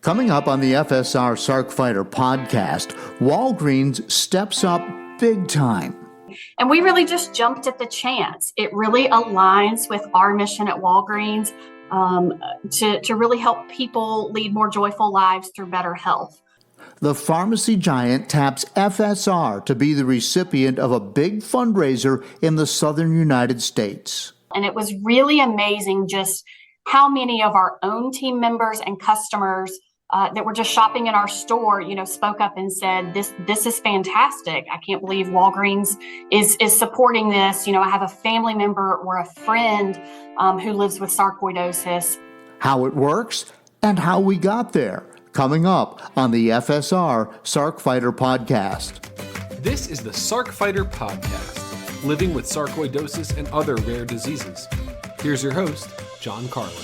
Coming up on the FSR Sarc Fighter podcast, Walgreens steps up big time. And we really just jumped at the chance. It really aligns with our mission at Walgreens to really help people lead more joyful lives through better health. The pharmacy giant taps FSR to be the recipient of a big fundraiser in the southern United States. And it was really amazing just how many of our own team members and customers that were just shopping in our store, spoke up and said, this is fantastic. I can't believe Walgreens is supporting this. I have a family member or a friend who lives with sarcoidosis. How it works and how we got there. Coming up on the FSR Sarc Fighter podcast. This is the Sarc Fighter podcast, living with sarcoidosis and other rare diseases. Here's your host, John Carlin.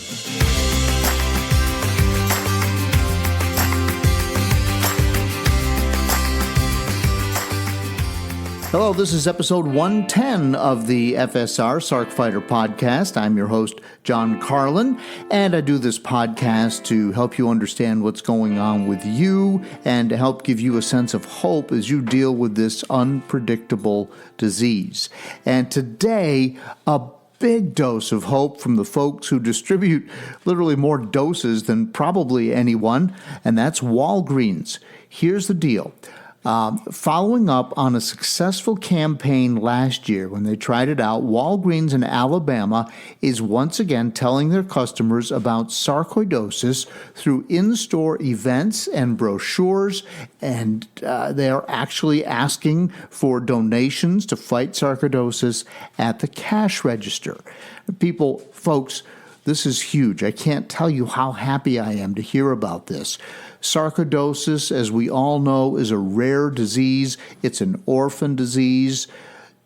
Hello, this is episode 110 of the FSR Sarc Fighter podcast. I'm your host, John Carlin, and I do this podcast to help you understand what's going on with you and to help give you a sense of hope as you deal with this unpredictable disease. And today, a big dose of hope from the folks who distribute literally more doses than probably anyone, and that's Walgreens. Here's the deal. Following up on a successful campaign last year when they tried it out, Walgreens in Alabama is once again telling their customers about sarcoidosis through in-store events and brochures, and they are actually asking for donations to fight sarcoidosis at the cash register. Folks, this is huge. I can't tell you how happy I am to hear about this. Sarcoidosis, as we all know, is a rare disease. It's an orphan disease.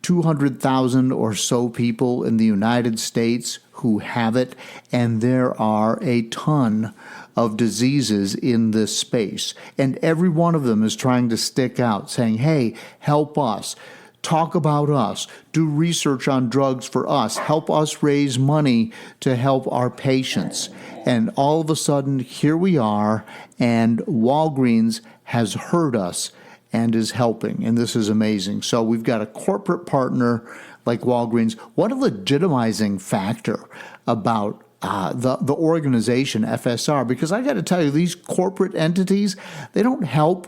200,000 or so people in the United States who have it, and there are a ton of diseases in this space. And every one of them is trying to stick out, saying, hey, help us. Talk about us, do research on drugs for us, help us raise money to help our patients. And all of a sudden, here we are, and Walgreens has heard us and is helping, and this is amazing. So we've got a corporate partner like Walgreens. What a legitimizing factor about the organization FSR, because I got to tell you, these corporate entities, they don't help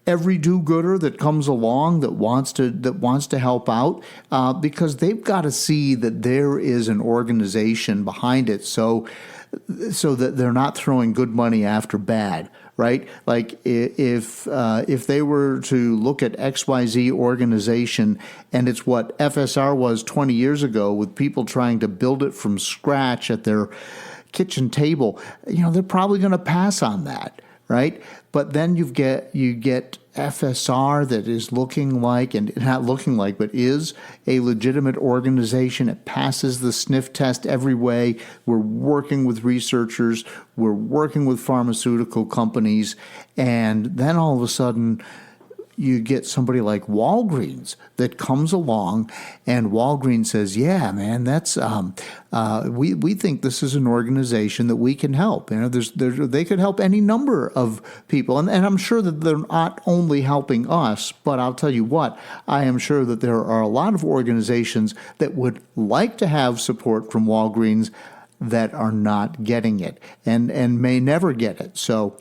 every do-gooder that comes along that wants to help out, because they've got to see that there is an organization behind it, so that they're not throwing good money after bad, right? Like if they were to look at XYZ organization and it's what FSR was 20 years ago with people trying to build it from scratch at their kitchen table, they're probably going to pass on that. Right? But then you get FSR that is looking like, and not looking like, but is a legitimate organization. It passes the sniff test every way. We're working with researchers. We're working with pharmaceutical companies. And then all of a sudden, you get somebody like Walgreens that comes along, and Walgreens says, yeah, man, that's we think this is an organization that we can help. They could help any number of people. And I'm sure that they're not only helping us, but I'll tell you what, I am sure that there are a lot of organizations that would like to have support from Walgreens that are not getting it and may never get it. So,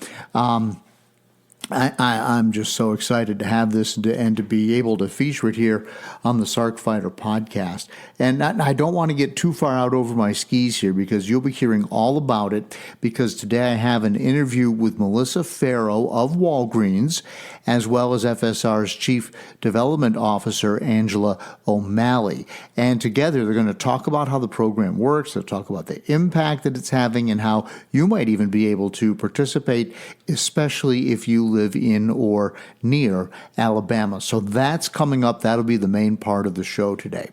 I'm just so excited to have this and to be able to feature it here on the Sarc Fighter podcast. And I don't want to get too far out over my skis here, because you'll be hearing all about it, because today I have an interview with Melissa Pharo of Walgreens, as well as FSR's Chief Development Officer, Angela O'Malley. And together they're going to talk about how the program works, they'll talk about the impact that it's having, and how you might even be able to participate, especially if you live in or near Alabama. So that's coming up. That'll be the main part of the show today.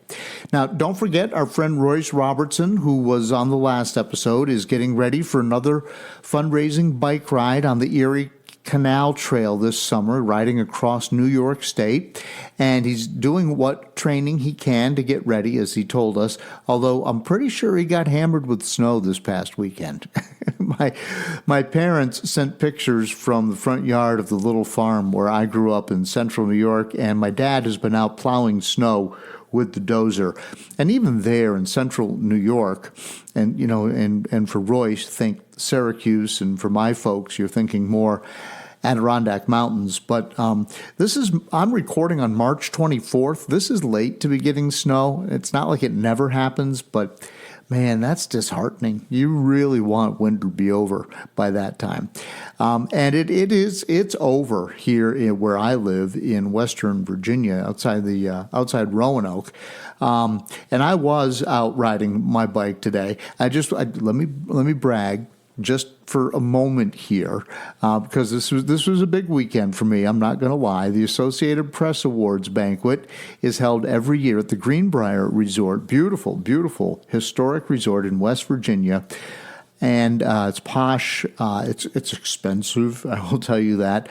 Now, don't forget, our friend Royce Robertson, who was on the last episode, is getting ready for another fundraising bike ride on the Erie Canal Trail this summer, riding across New York State, and he's doing what training he can to get ready, as he told us, although I'm pretty sure he got hammered with snow this past weekend. My parents sent pictures from the front yard of the little farm where I grew up in central New York, and my dad has been out plowing snow with the dozer. And even there in central New York, and and for Royce, think Syracuse, and for my folks, you're thinking more Adirondack Mountains. But I'm recording on March 24th. This is late to be getting snow. It's not like it never happens, but man, that's disheartening. You really want winter to be over by that time. And it's over here where I live in Western Virginia, outside Roanoke. And I was out riding my bike today. Let me brag just for a moment here, because this was a big weekend for me. I'm not going to lie. The Associated Press Awards banquet is held every year at the Greenbrier Resort. Beautiful, beautiful historic resort in West Virginia. And it's posh. It's expensive, I will tell you that.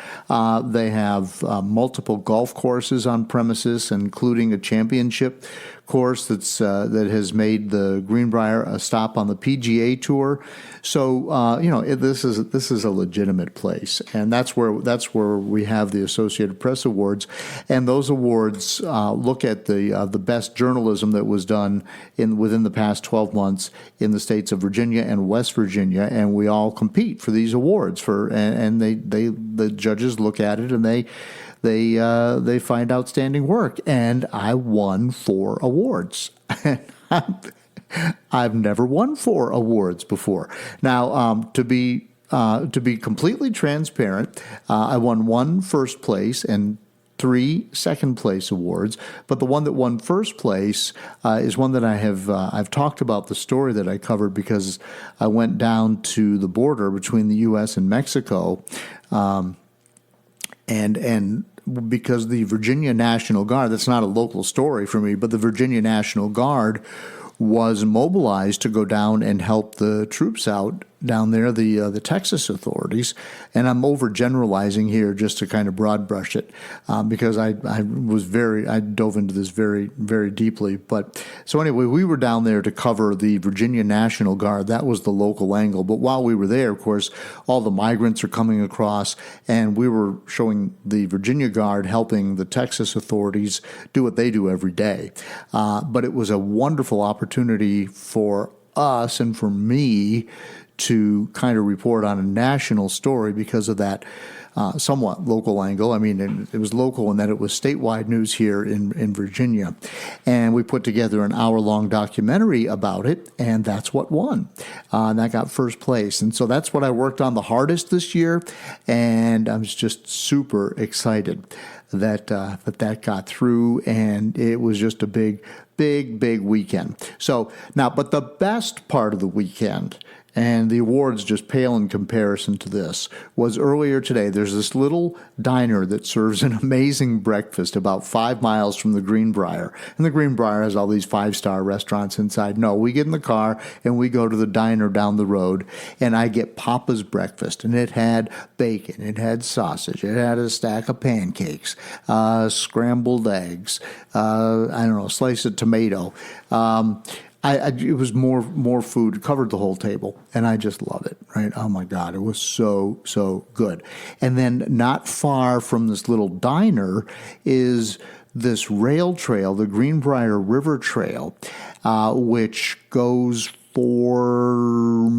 They have multiple golf courses on premises, including a championship course that has made the Greenbrier a stop on the PGA Tour. So this is a legitimate place, and that's where we have the Associated Press Awards, and those awards look at the best journalism that was done within the past 12 months in the states of Virginia and West Virginia, and we all compete for these awards and the judges look at it and they find outstanding work, and I won 4 awards. I've never won 4 awards before. Now, to be completely transparent, I won 1 first place and 3 second place awards, but the one that won first place is one that I've talked about the story that I covered because I went down to the border between the U.S. and Mexico, and because the Virginia National Guard, that's not a local story for me, but the Virginia National Guard was mobilized to go down and help the troops out down there, the Texas authorities. And I'm overgeneralizing here just to kind of broad brush it because I dove into this very, very deeply. But so anyway, we were down there to cover the Virginia National Guard. That was the local angle. But while we were there, of course, all the migrants are coming across, and we were showing the Virginia Guard helping the Texas authorities do what they do every day. But it was a wonderful opportunity for us and for me to kind of report on a national story because of that somewhat local angle. I mean, it was local in that it was statewide news here in Virginia. And we put together an hour-long documentary about it, and that's what won. And that got first place. And so that's what I worked on the hardest this year, and I was just super excited that got through, and it was just a big weekend. So now, but the best part of the weekend, and the awards just pale in comparison to this, was earlier today. There's this little diner that serves an amazing breakfast about 5 miles from the Greenbrier. And the Greenbrier has all these 5-star restaurants inside. No, we get in the car and we go to the diner down the road, and I get Papa's breakfast. And it had bacon, it had sausage, it had a stack of pancakes, scrambled eggs, a slice of tomato. It was more food, covered the whole table, and I just love it, right? Oh my God, it was so good. And then not far from this little diner is this rail trail, the Greenbrier River Trail, which goes for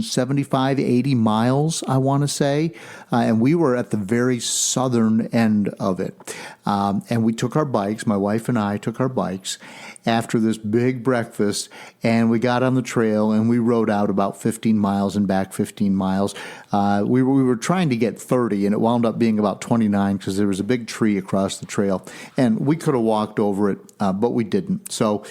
75, 80 miles, I want to say. And we were at the very southern end of it. And we took our bikes, my wife and I took our bikes after this big breakfast, and we got on the trail and we rode out about 15 miles and back 15 miles. We were trying to get 30, and it wound up being about 29 because there was a big tree across the trail, and we could have walked over it, but we didn't. So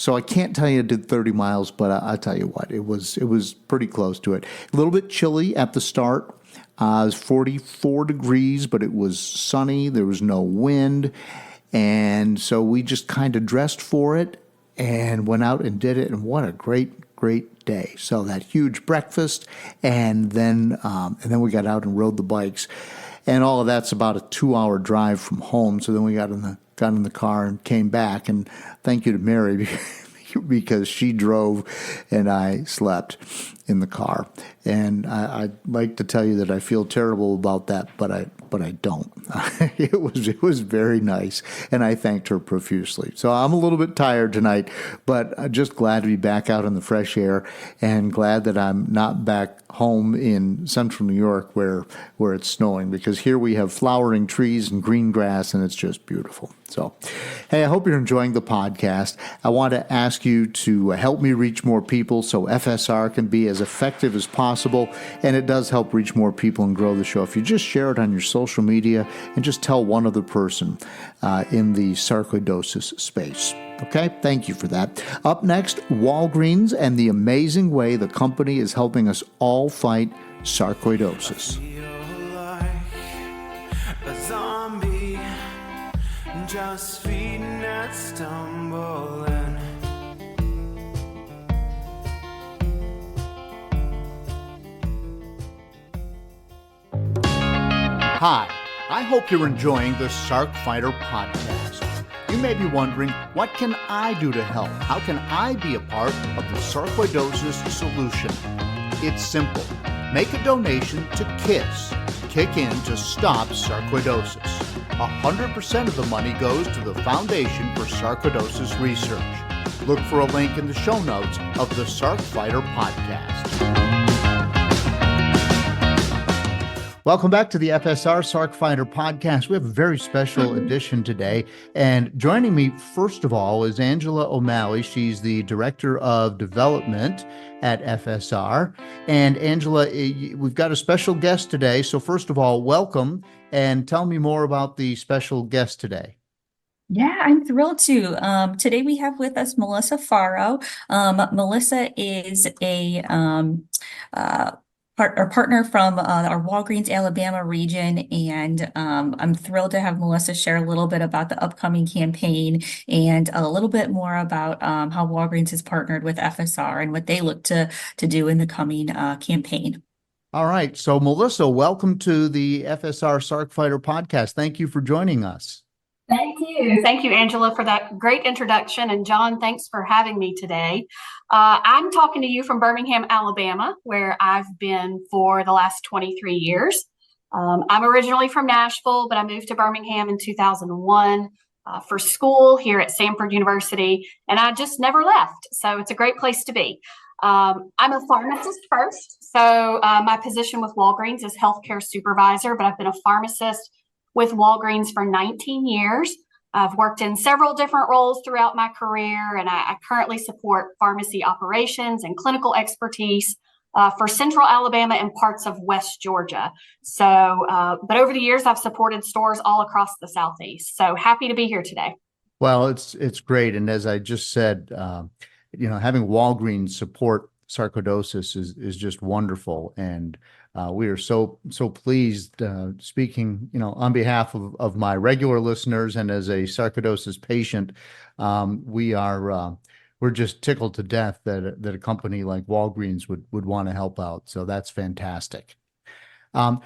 I can't tell you I did 30 miles, but I'll tell you what, it was pretty close to it. A little bit chilly at the start. It was 44 degrees, but it was sunny. There was no wind. And so we just kind of dressed for it and went out and did it. And what a great great day. So that huge breakfast, and then we got out and rode the bikes, and all of that's about a 2-hour drive from home. So then we got in the car and came back, and thank you to Mary because she drove and I slept in the car. And I'd like to tell you that I feel terrible about that, but I don't. It was very nice, and I thanked her profusely. So I'm a little bit tired tonight, but I'm just glad to be back out in the fresh air, and glad that I'm not back home in central New York where it's snowing, because here we have flowering trees and green grass, and it's just beautiful. So, hey, I hope you're enjoying the podcast. I want to ask you to help me reach more people so FSR can be as effective as possible, and it does help reach more people and grow the show. If you just share it on your social media and just tell one other person in the sarcoidosis space. Okay, thank you for that. Up next, Walgreens and the amazing way the company is helping us all fight sarcoidosis. Just feeding and stumbling. Hi, I hope you're enjoying the Sarc Fighter podcast. You may be wondering, what can I do to help? How can I be a part of the sarcoidosis solution? It's simple. Make a donation to KISS, Kick In to Stop Sarcoidosis. 100% of the money goes to the Foundation for Sarcoidosis Research. Look for a link in the show notes of the Sarc Fighter podcast. Welcome back to the FSR Sarc Fighter podcast. We have a very special edition today. And joining me, first of all, is Angela O'Malley. She's the Director of Development at FSR. And Angela, we've got a special guest today. So first of all, welcome, and tell me more about the special guest today. Yeah, I'm thrilled to. Today we have with us Melissa Pharo. Melissa is a partner from our Walgreens, Alabama region, and I'm thrilled to have Melissa share a little bit about the upcoming campaign and a little bit more about how Walgreens has partnered with FSR and what they look to do in the coming campaign. All right. So, Melissa, welcome to the FSR Sarc Fighter podcast. Thank you for joining us. Thank you. Thank you, Angela, for that great introduction. And John, thanks for having me today. I'm talking to you from Birmingham, Alabama, where I've been for the last 23 years. I'm originally from Nashville, but I moved to Birmingham in 2001 for school here at Samford University, and I just never left. So it's a great place to be. I'm a pharmacist first. So my position with Walgreens is healthcare supervisor, but I've been a pharmacist with Walgreens for 19 years. I've worked in several different roles throughout my career, and I currently support pharmacy operations and clinical expertise for Central Alabama and parts of West Georgia. So, but over the years, I've supported stores all across the Southeast. So happy to be here today. Well, it's great. And as I just said, having Walgreens support sarcoidosis is just wonderful. And we are so pleased, speaking, on behalf of my regular listeners and as a sarcoidosis patient, we're just tickled to death that a company like Walgreens would want to help out. So that's fantastic.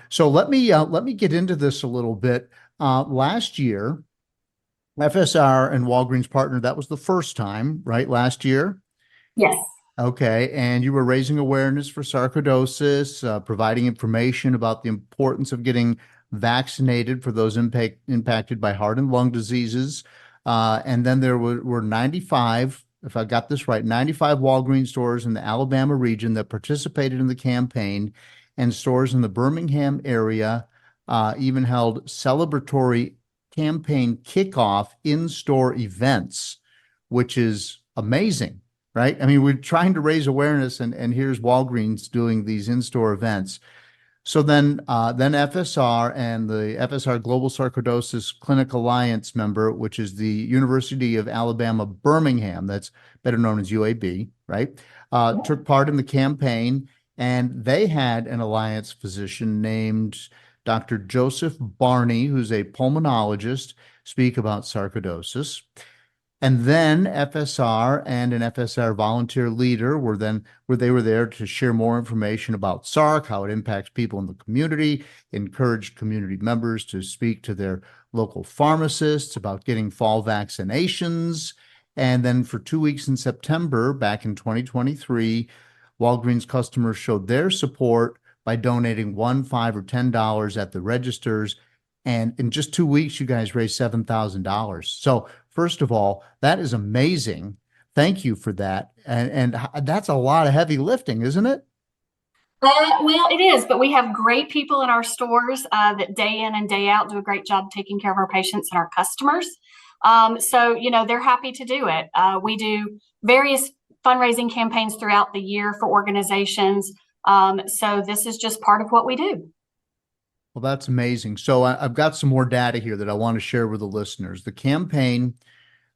So let me get into this a little bit. Last year, FSR and Walgreens partnered. That was the first time, right? Last year? Yes. Okay, and you were raising awareness for sarcoidosis, providing information about the importance of getting vaccinated for those impacted by heart and lung diseases. And then there were 95, if I got this right, 95 Walgreens stores in the Alabama region that participated in the campaign, and stores in the Birmingham area even held celebratory campaign kickoff in-store events, which is amazing. Right? I mean, we're trying to raise awareness, and here's Walgreens doing these in-store events. So then FSR and the FSR Global Sarcoidosis Clinic Alliance member, which is the University of Alabama, Birmingham, that's better known as UAB, right? Took part in the campaign, and they had an alliance physician named Dr. Joseph Barney, who's a pulmonologist, speak about sarcoidosis. And then FSR and an FSR volunteer leader were there to share more information about Sarc, how it impacts people in the community, encouraged community members to speak to their local pharmacists about getting fall vaccinations. And then for 2 weeks in September, back in 2023, Walgreens customers showed their support by donating $1, $5, or $10 at the registers. And in just 2 weeks, you guys raised $7,000. So first of all, that is amazing. Thank you for that. And that's a lot of heavy lifting, isn't it? Well, it is, but we have great people in our stores that day in and day out do a great job taking care of our patients and our customers. So, they're happy to do it. We do various fundraising campaigns throughout the year for organizations. So this is just part of what we do. Well, that's amazing. So I've got some more data here that I want to share with the listeners. The campaign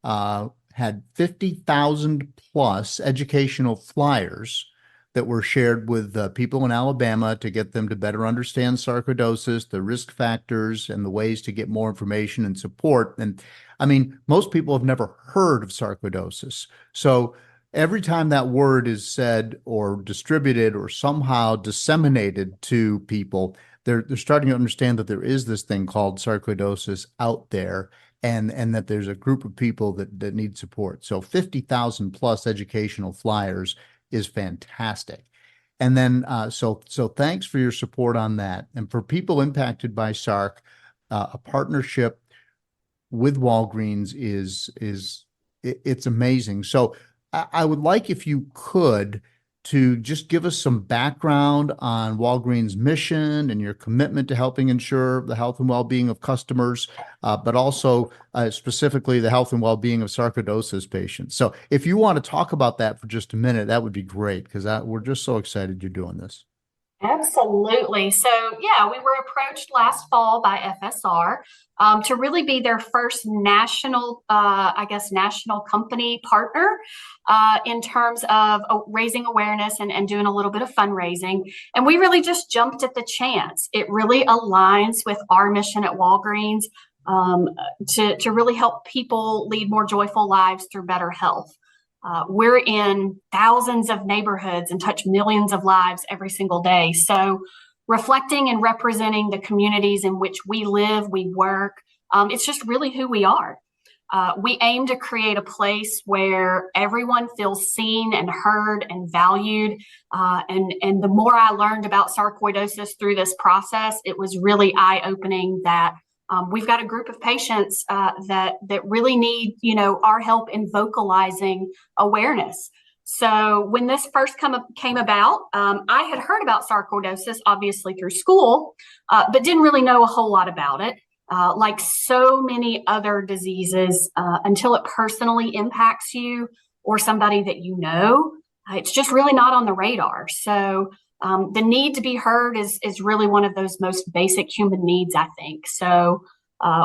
had 50,000 plus educational flyers that were shared with people in Alabama to get them to better understand sarcoidosis, the risk factors, and the ways to get more information and support. And I mean, most people have never heard of sarcoidosis. So every time that word is said or distributed or somehow disseminated to people, they're starting to understand that there is this thing called sarcoidosis out there, and that there's a group of people that need support. So 50,000 plus educational flyers is fantastic. And then so thanks for your support on that. And for people impacted by Sarc, a partnership with Walgreens it's amazing. So I would like, if you could, to just give us some background on Walgreens' mission and your commitment to helping ensure the health and well-being of customers, but also specifically the health and well-being of sarcoidosis patients. So if you want to talk about that for just a minute, that would be great, because we're just so excited you're doing this. Absolutely. So, yeah, we were approached last fall by FSR to really be their first national, national company partner in terms of raising awareness and doing a little bit of fundraising. And we really just jumped at the chance. It really aligns with our mission at Walgreens to really help people lead more joyful lives through better health. We're in thousands of neighborhoods and touch millions of lives every single day. So reflecting and representing the communities in which we live, we work, it's just really who we are. We aim to create a place where everyone feels seen and heard and valued. And the more I learned about sarcoidosis through this process, it was really eye-opening that we've got a group of patients that really need, our help in vocalizing awareness. So when this first came about, I had heard about sarcoidosis, obviously through school, but didn't really know a whole lot about it. Like so many other diseases, until it personally impacts you or somebody that you know, it's just really not on the radar. So the need to be heard is really one of those most basic human needs, I think. So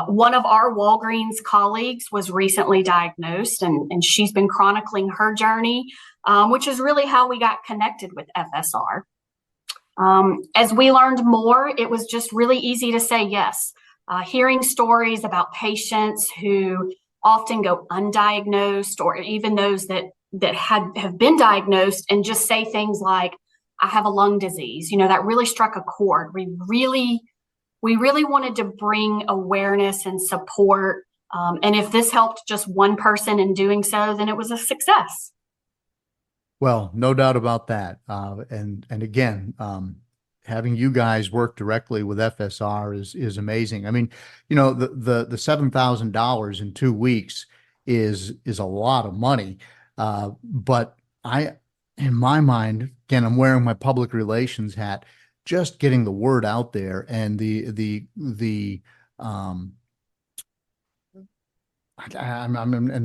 one of our Walgreens colleagues was recently diagnosed, and she's been chronicling her journey, which is really how we got connected with FSR. As we learned more, it was just really easy to say yes. Hearing stories about patients who often go undiagnosed, or even those that have been diagnosed and just say things like, I have a lung disease, that really struck a chord. We really wanted to bring awareness and support. And if this helped just one person in doing so, then it was a success. Well, no doubt about that. And again, having you guys work directly with FSR is amazing. I mean, the $7,000 in 2 weeks is a lot of money. But in my mind, again, I'm wearing my public relations hat, just getting the word out there and the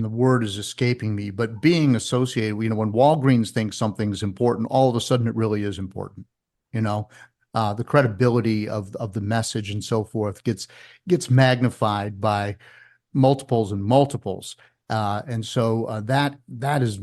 word is escaping me, but being associated, when Walgreens thinks something's important, all of a sudden it really is important. The credibility of the message and so forth gets magnified by multiples and multiples. And so that is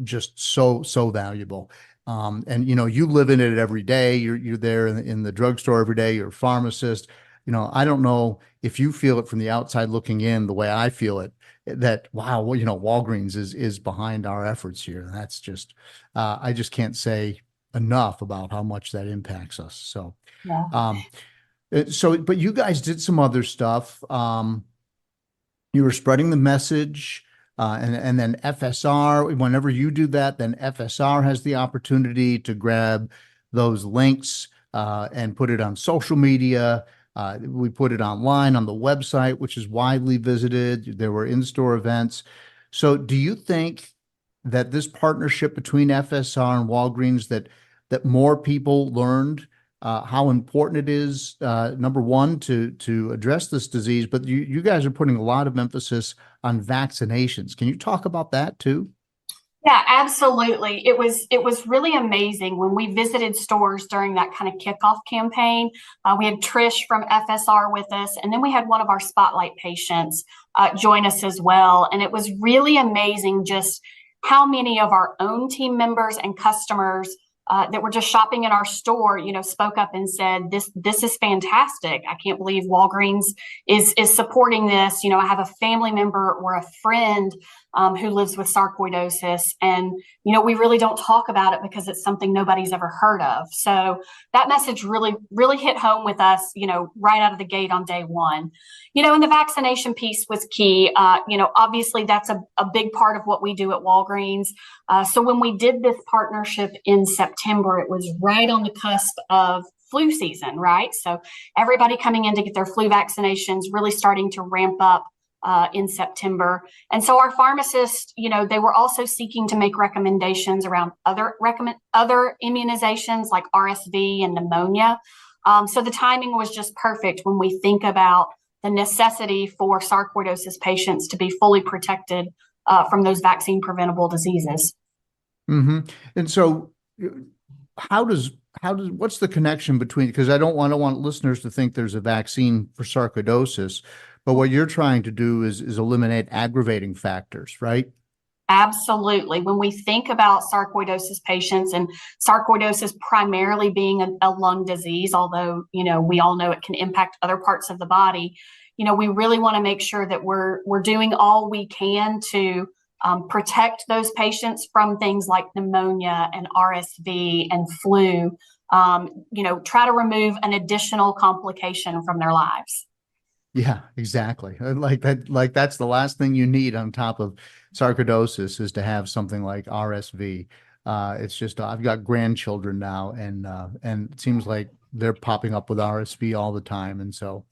just so valuable. And you live in it every day. You're there in the drugstore every day. You're a pharmacist. I don't know if you feel it from the outside looking in the way I feel it. that, wow, well, Walgreens is behind our efforts here. And that's just, I just can't say enough about how much that impacts us. So, Yeah. but you guys did some other stuff. You were spreading the message, and then FSR, whenever you do that, then FSR has the opportunity to grab those links and put it on social media. We put it online on the website, which is widely visited. There were in-store events. So do you think that this partnership between FSR and Walgreens, that more people learned how important it is, number one, to address this disease, but you guys are putting a lot of emphasis on vaccinations. Can you talk about that too? Yeah, absolutely. It was really amazing when we visited stores during that kind of kickoff campaign. We had Trish from FSR with us, and then we had one of our spotlight patients join us as well. And it was really amazing just how many of our own team members and customers that were just shopping in our store, spoke up and said, this is fantastic. I can't believe Walgreens is supporting this. I have a family member or a friend who lives with sarcoidosis, and we really don't talk about it because it's something nobody's ever heard of. So that message really, really hit home with us, right out of the gate on day one. And the vaccination piece was key. Obviously that's a big part of what we do at Walgreens. So when we did this partnership in September, it was right on the cusp of flu season, right? So everybody coming in to get their flu vaccinations really starting to ramp up in September. And so our pharmacists, they were also seeking to make recommendations around other immunizations like RSV and pneumonia. So the timing was just perfect when we think about the necessity for sarcoidosis patients to be fully protected from those vaccine preventable diseases. Mm-hmm. And so what's the connection between, because I don't want listeners to think there's a vaccine for sarcoidosis, but what you're trying to do is eliminate aggravating factors, right? Absolutely. When we think about sarcoidosis patients, and sarcoidosis primarily being a lung disease, although, we all know it can impact other parts of the body, we really want to make sure that we're doing all we can to protect those patients from things like pneumonia and RSV and flu, try to remove an additional complication from their lives. Yeah, exactly. Like that's the last thing you need on top of sarcoidosis is to have something like RSV. It's just, I've got grandchildren now, and it seems like they're popping up with RSV all the time. And so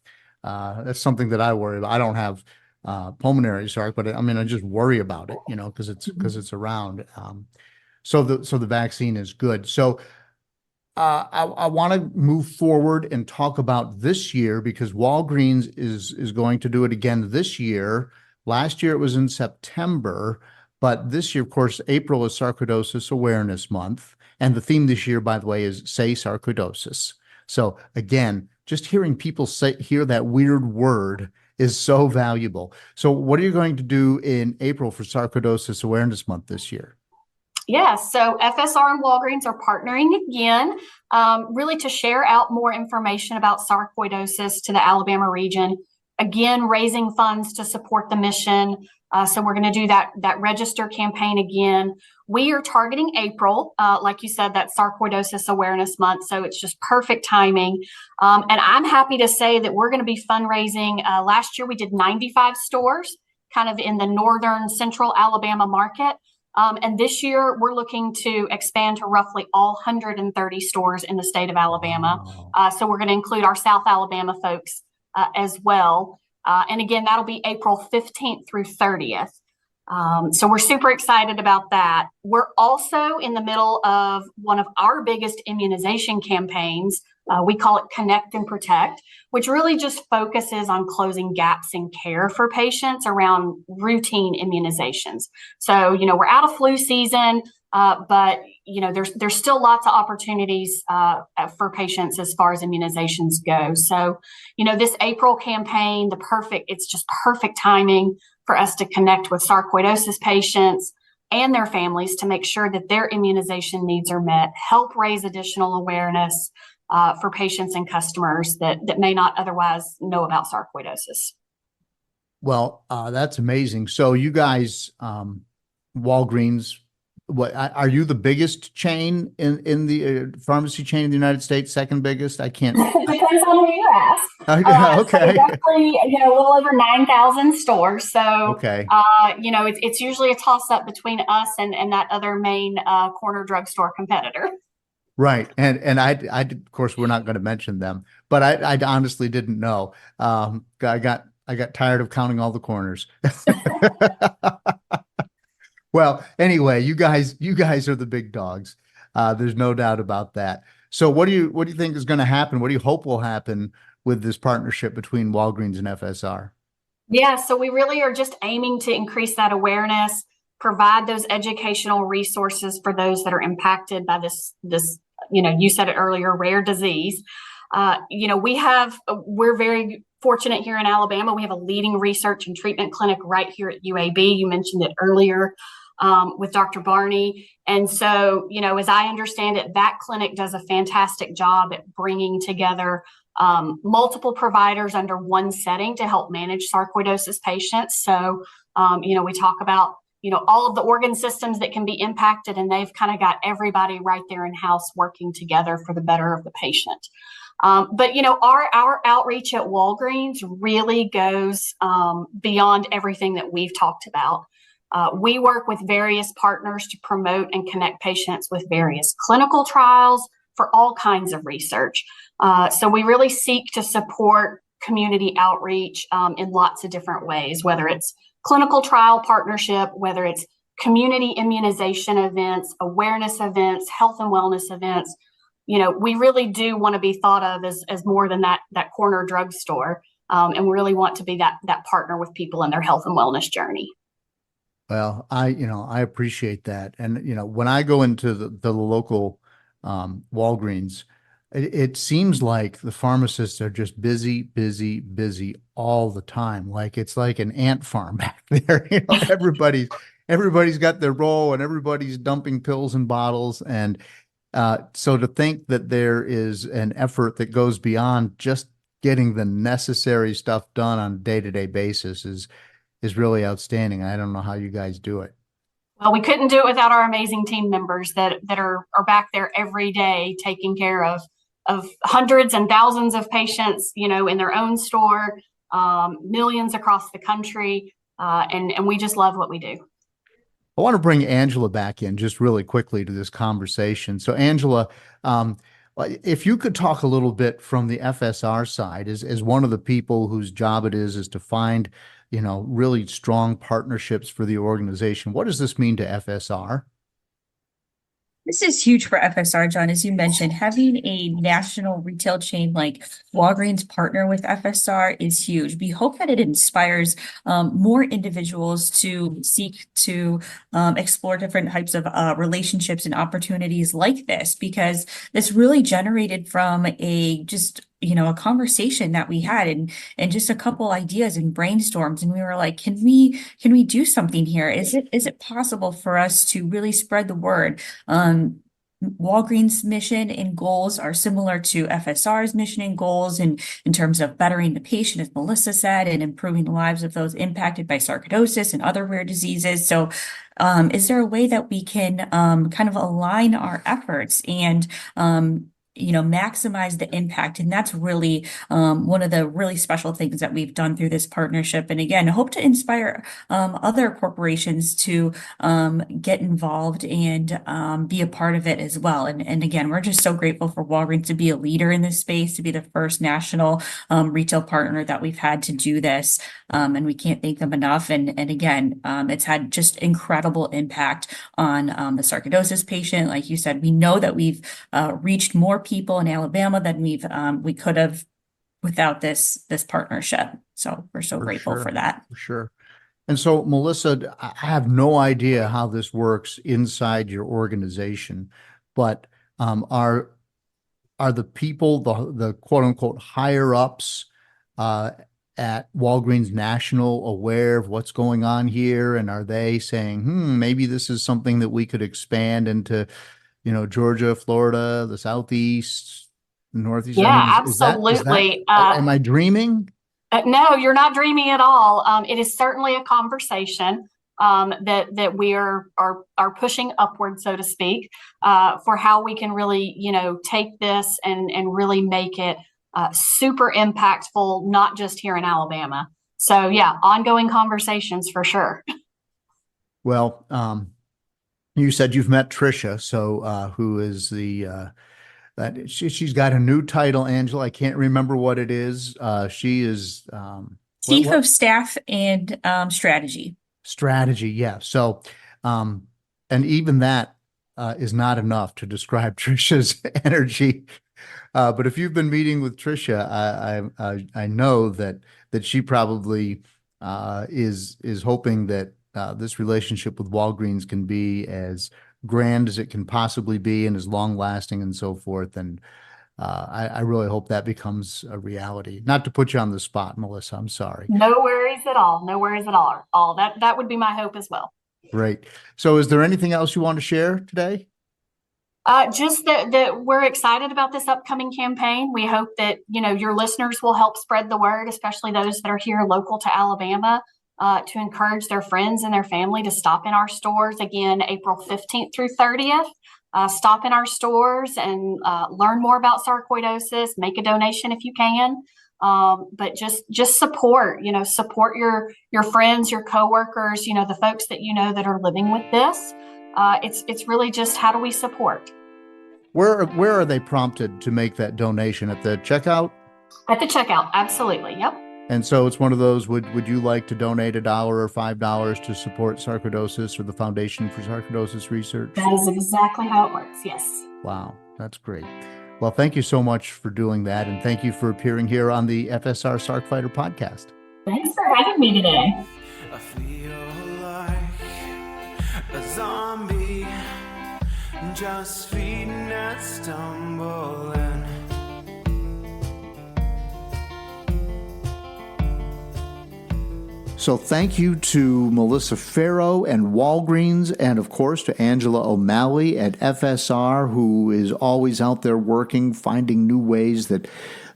that's something that I worry about. I don't have pulmonary sarc, but I just worry about it, because it's around. So the vaccine is good. So I want to move forward and talk about this year, because Walgreens is going to do it again this year. Last year it was in September, but this year, of course, April is Sarcoidosis Awareness Month. And the theme this year, by the way, is Say Sarcoidosis. So again, just hearing people hear that weird word is so valuable. So what are you going to do in April for Sarcoidosis Awareness Month this year? Yes, so FSR and Walgreens are partnering again, really to share out more information about sarcoidosis to the Alabama region. Again, raising funds to support the mission. So we're going to do that register campaign again. We are targeting April, like you said, that Sarcoidosis Awareness Month. So it's just perfect timing. And I'm happy to say that we're going to be fundraising. Last year we did 95 stores, kind of in the northern central Alabama market. And this year we're looking to expand to roughly all 130 stores in the state of Alabama. Wow. So we're going to include our South Alabama folks as well. And again, that'll be April 15th through 30th. So we're super excited about that. We're also in the middle of one of our biggest immunization campaigns. We call it Connect and Protect, which really just focuses on closing gaps in care for patients around routine immunizations. So, we're out of flu season, but there's still lots of opportunities for patients as far as immunizations go. So, this April campaign, it's just perfect timing for us to connect with sarcoidosis patients and their families to make sure that their immunization needs are met, help raise additional awareness for patients and customers that may not otherwise know about sarcoidosis. Well, that's amazing. So you guys, Walgreens, are you the biggest chain in the pharmacy chain in the United States? Second biggest? I can't. Depends on who you ask. So Okay. definitely, a little over 9,000 stores. So, Okay. it's usually a toss up between us and that other main corner drugstore competitor. Right. And of course, we're not going to mention them, but I honestly didn't know. I got tired of counting all the corners. Well, anyway, you guys are the big dogs. There's no doubt about that. So what do you think is going to happen? What do you hope will happen with this partnership between Walgreens and FSR? Yeah, so we really are just aiming to increase that awareness, provide those educational resources for those that are impacted by this, you said it earlier, rare disease. We're very fortunate here in Alabama. We have a leading research and treatment clinic right here at UAB. You mentioned it earlier with Dr. Barney. And so, as I understand it, that clinic does a fantastic job at bringing together multiple providers under one setting to help manage sarcoidosis patients. So, we talk about, all of the organ systems that can be impacted, and they've kind of got everybody right there in house working together for the better of the patient. But our outreach at Walgreens really goes beyond everything that we've talked about. We work with various partners to promote and connect patients with various clinical trials for all kinds of research. So we really seek to support community outreach in lots of different ways, whether it's clinical trial partnership, whether it's community immunization events, awareness events, health and wellness events. We really do want to be thought of as more than that corner drugstore, and we really want to be that partner with people in their health and wellness journey. Well, I appreciate that. And, when I go into the local Walgreens, it seems like the pharmacists are just busy, busy, busy all the time. Like it's like an ant farm back there. Everybody's got their role and everybody's dumping pills and bottles. And so to think that there is an effort that goes beyond just getting the necessary stuff done on a day-to-day basis is really outstanding. I don't know how you guys do it. Well, we couldn't do it without our amazing team members that are back there every day taking care of hundreds and thousands of patients, in their own store, millions across the country, and we just love what we do. I want to bring Angela back in just really quickly to this conversation. So, Angela, if you could talk a little bit from the FSR side, as one of the people whose job it is to find, really strong partnerships for the organization. What does this mean to FSR? This is huge for FSR, John. As you mentioned, having a national retail chain like Walgreens partner with FSR is huge. We hope that it inspires more individuals to seek to explore different types of relationships and opportunities like this, because this really generated from a conversation that we had and just a couple ideas and brainstorms. And we were like, can we do something here? Is it possible for us to really spread the word? Walgreens' mission and goals are similar to FSR's mission and goals in terms of bettering the patient, as Melissa said, and improving the lives of those impacted by sarcoidosis and other rare diseases. So is there a way that we can kind of align our efforts and maximize the impact? And that's really one of the really special things that we've done through this partnership. And again, hope to inspire other corporations to get involved and be a part of it as well. And again, we're just so grateful for Walgreens to be a leader in this space, to be the first national retail partner that we've had to do this. And we can't thank them enough. And again, it's had just incredible impact on the sarcoidosis patient. Like you said, we know that we've reached more people in Alabama than we could have without this partnership. So we're so grateful for that. For sure. And so, Melissa, I have no idea how this works inside your organization, but are the people, the quote unquote higher ups at Walgreens National aware of what's going on here? And are they saying, maybe this is something that we could expand into, Georgia, Florida, the Southeast, Northeast? Yeah, I mean, absolutely. am I dreaming? No, you're not dreaming at all. It is certainly a conversation that we are pushing upward, so to speak, for how we can really, take this and really make it super impactful, not just here in Alabama. So yeah, ongoing conversations for sure. Well, you said you've met Tricia, so who is she's got a new title, Angela. I can't remember what it is. She is Chief of Staff and Strategy. Strategy, yeah. So, and even that is not enough to describe Tricia's energy. But if you've been meeting with Tricia, I know that she probably is hoping that this relationship with Walgreens can be as grand as it can possibly be and as long lasting and so forth. And I really hope that becomes a reality. Not to put you on the spot, Melissa, I'm sorry. No worries at all. No worries at all. That would be my hope as well. Great. So is there anything else you want to share today? Just that we're excited about this upcoming campaign. We hope that, your listeners will help spread the word, especially those that are here local to Alabama, to encourage their friends and their family to stop in our stores again, April 15th through 30th. Stop in our stores and learn more about sarcoidosis, make a donation if you can. But just support, support your friends, your coworkers, the folks that that are living with this. It's really just, how do we support? Where are they prompted to make that donation? At the checkout? At the checkout, absolutely. Yep. And so it's one of those, would you like to donate $1 or $5 to support sarcoidosis or the Foundation for Sarcoidosis Research? That is exactly how it works. Yes. Wow, that's great. Well, thank you so much for doing that. And thank you for appearing here on the FSR Sarc Fighter podcast. Thanks for having me today. I feel like a zombie, just feeding and stumbling. So thank you to Melissa Pharo and Walgreens, and of course to Angela O'Malley at FSR, who is always out there working, finding new ways that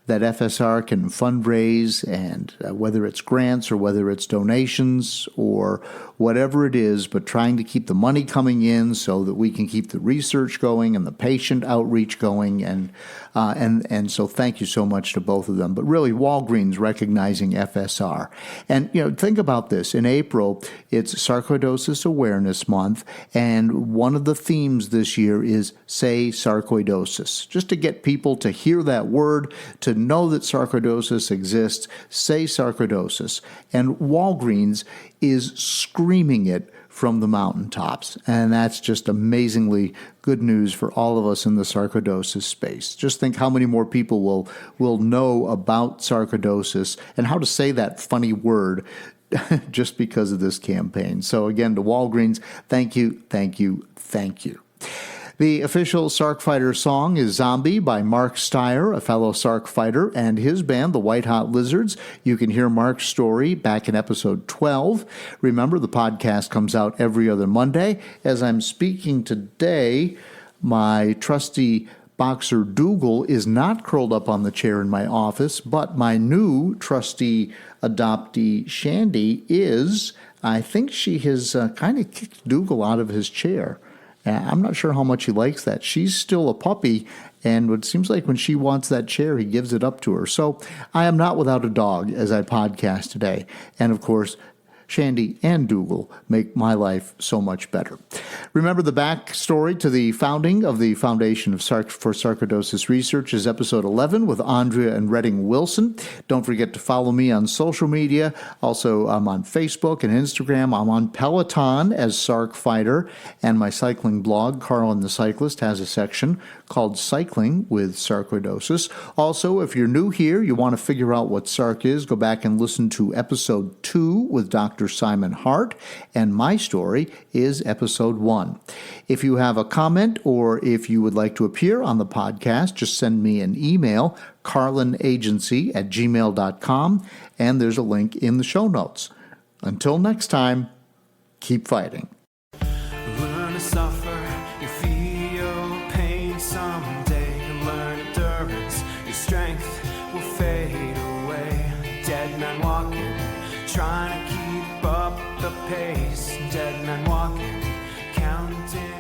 FSR can fundraise, and whether it's grants or whether it's donations or whatever it is, but trying to keep the money coming in so that we can keep the research going and the patient outreach going. And so thank you so much to both of them. But really, Walgreens recognizing FSR. And, think about this. In April, it's Sarcoidosis Awareness Month, and one of the themes this year is Say Sarcoidosis. Just to get people to hear that word, to know that sarcoidosis exists, say sarcoidosis. And Walgreens is screaming it from the mountaintops. And that's just amazingly good news for all of us in the sarcoidosis space. Just think how many more people will know about sarcoidosis and how to say that funny word just because of this campaign. So again, to Walgreens, thank you, thank you, thank you. The official Sarc Fighter song is Zombie by Mark Steyer, a fellow Sarc Fighter, and his band, the White Hot Lizards. You can hear Mark's story back in episode 12. Remember, the podcast comes out every other Monday. As I'm speaking today, my trusty boxer Dougal is not curled up on the chair in my office, but my new trusty adoptee Shandy is. I think she has kind of kicked Dougal out of his chair. I'm not sure how much he likes that. She's still a puppy, and it seems like when she wants that chair, he gives it up to her. So I am not without a dog as I podcast today. And of course, Shandy and Dougal make my life so much better. Remember, the backstory to the founding of the Foundation for Sarcoidosis Research is episode 11 with Andrea and Redding Wilson. Don't forget to follow me on social media. Also, I'm on Facebook and Instagram. I'm on Peloton as Sarc Fighter, and my cycling blog, Carl and the Cyclist, has a section called Cycling with Sarcoidosis. Also, if you're new here, you want to figure out what Sarc is, go back and listen to episode 2 with Dr. Simon Hart, and my story is episode 1. If you have a comment or if you would like to appear on the podcast, just send me an email, carlinagency@gmail.com, and there's a link in the show notes. Until next time, keep fighting. Learn to suffer, you feel pain someday. Learn endurance, your strength will fade away. Dead men walking, trying to keep up the pace. Dead men walking, counting